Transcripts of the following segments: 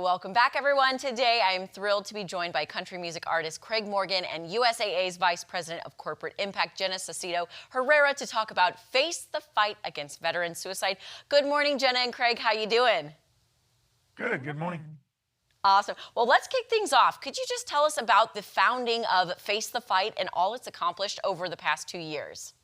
Welcome back, everyone. Today, I am thrilled to be joined by country music artist Craig Morgan and USAA's Vice President of Corporate Impact, Jenna Cecito Herrera, to talk about Face the Fight Against Veteran Suicide. Good morning, Jenna and Craig. How you doing? Good morning. Awesome. Well, let's kick things off. Could you just tell us about the founding of Face the Fight and all it's accomplished over the past 2 years?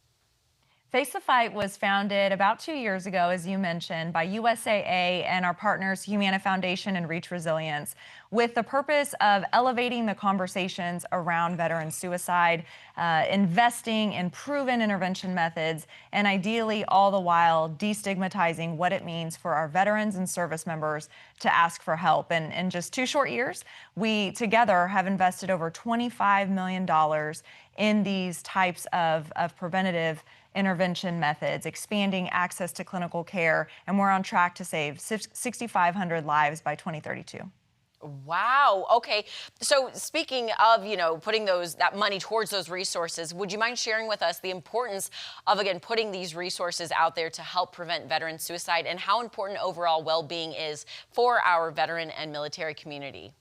Face the Fight was founded about 2 years ago, as you mentioned, by USAA and our partners Humana Foundation and Reach Resilience, with the purpose of elevating the conversations around veteran suicide, investing in proven intervention methods, and ideally all the while destigmatizing what it means for our veterans and service members to ask for help. And in just 2 short years, we together have invested over $25 million in these types of preventative intervention methods, expanding access to clinical care, and we're on track to save 6,500 lives by 2032. Wow. Okay. So speaking of, putting that money towards those resources, would you mind sharing with us the importance of, again, putting these resources out there to help prevent veteran suicide and how important overall well-being is for our veteran and military community?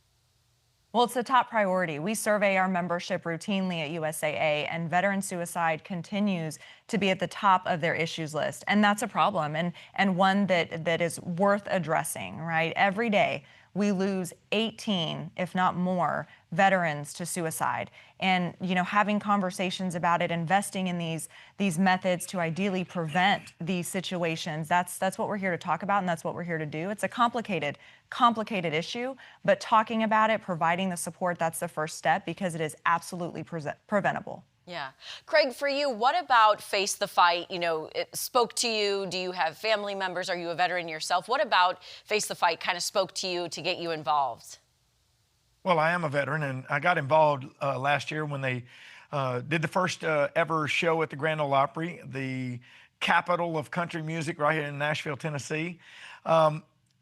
Well, it's a top priority. We survey our membership routinely at USAA, and veteran suicide continues to be at the top of their issues list. And that's a problem, and one that is worth addressing, right? Every day, we lose 18, if not more, veterans to suicide. And, having conversations about it, investing in these methods to ideally prevent these situations, that's what we're here to talk about, and that's what we're here to do. It's a complicated issue, but talking about it, providing the support, that's the first step because it is absolutely preventable. Yeah. Craig, for you, what about Face the Fight? It spoke to you. Do you have family members? Are you a veteran yourself? What about Face the Fight kind of spoke to you to get you involved? Well, I am a veteran, and I got involved last year when they did the first ever show at the Grand Ole Opry, the capital of country music right here in Nashville, Tennessee.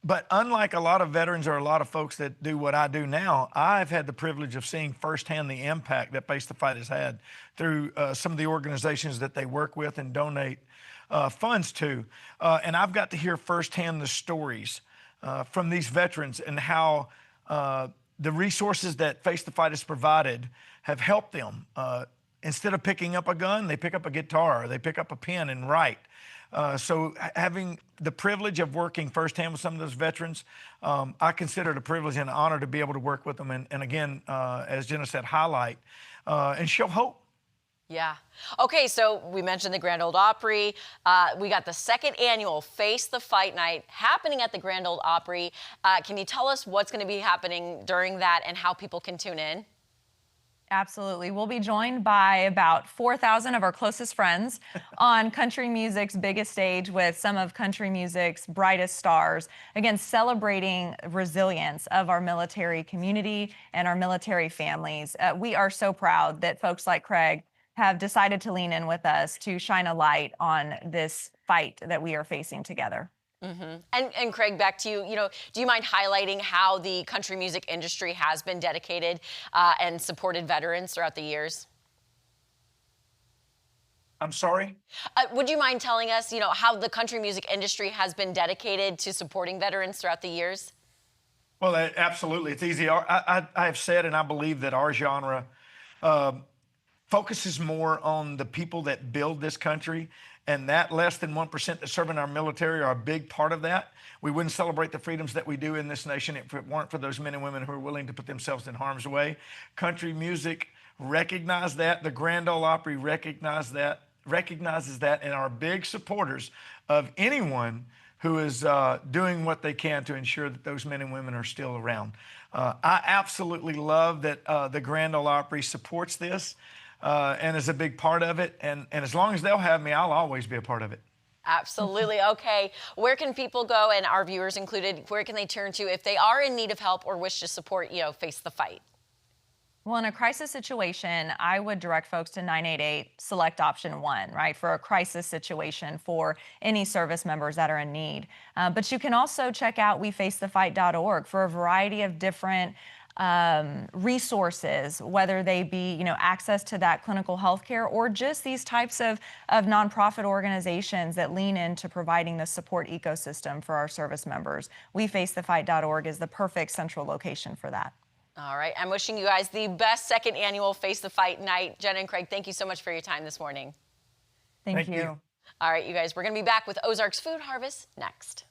But unlike a lot of veterans or a lot of folks that do what I do now, I've had the privilege of seeing firsthand the impact that Face the Fight has had through some of the organizations that they work with and donate funds to. And I've got to hear firsthand the stories from these veterans and how the resources that Face the Fight has provided have helped them. Instead of picking up a gun, they pick up a guitar, or they pick up a pen and write. So having the privilege of working firsthand with some of those veterans, I consider it a privilege and an honor to be able to work with them. And again, as Jenna said, highlight and show hope. Yeah. Okay, so we mentioned the Grand Ole Opry. We got the second annual Face the Fight Night happening at the Grand Ole Opry. Can you tell us what's going to be happening during that and how people can tune in? Absolutely. We'll be joined by about 4,000 of our closest friends on country music's biggest stage with some of country music's brightest stars. Again, celebrating resilience of our military community and our military families. We are so proud that folks like Craig have decided to lean in with us to shine a light on this fight that we are facing together. Mm-hmm. And Craig, back to you. Do you mind highlighting how the country music industry has been dedicated and supported veterans throughout the years? I'm sorry? Would you mind telling us, how the country music industry has been dedicated to supporting veterans throughout the years? Well, absolutely. It's easy. I have said, and I believe that our genre focuses more on the people that build this country, and that less than 1% that serve in our military are a big part of that. We wouldn't celebrate the freedoms that we do in this nation if it weren't for those men and women who are willing to put themselves in harm's way. Country music recognizes that. The Grand Ole Opry recognizes that, and are big supporters of anyone who is doing what they can to ensure that those men and women are still around. I absolutely love that the Grand Ole Opry supports this. And is a big part of it. And as long as they'll have me, I'll always be a part of it. Absolutely. Okay. Where can people go, and our viewers included, where can they turn to if they are in need of help or wish to support, Face the Fight? Well, in a crisis situation, I would direct folks to 988, select option 1, right, for a crisis situation for any service members that are in need. But you can also check out wefacethefight.org for a variety of different resources, whether they be, access to that clinical health care or just these types of nonprofit organizations that lean into providing the support ecosystem for our service members. WeFaceTheFight.org is the perfect central location for that. All right, I'm wishing you guys the best second annual Face the Fight night. Jenna and Craig, thank you so much for your time this morning. Thank you. All right, you guys, we're going to be back with Ozarks Food Harvest next.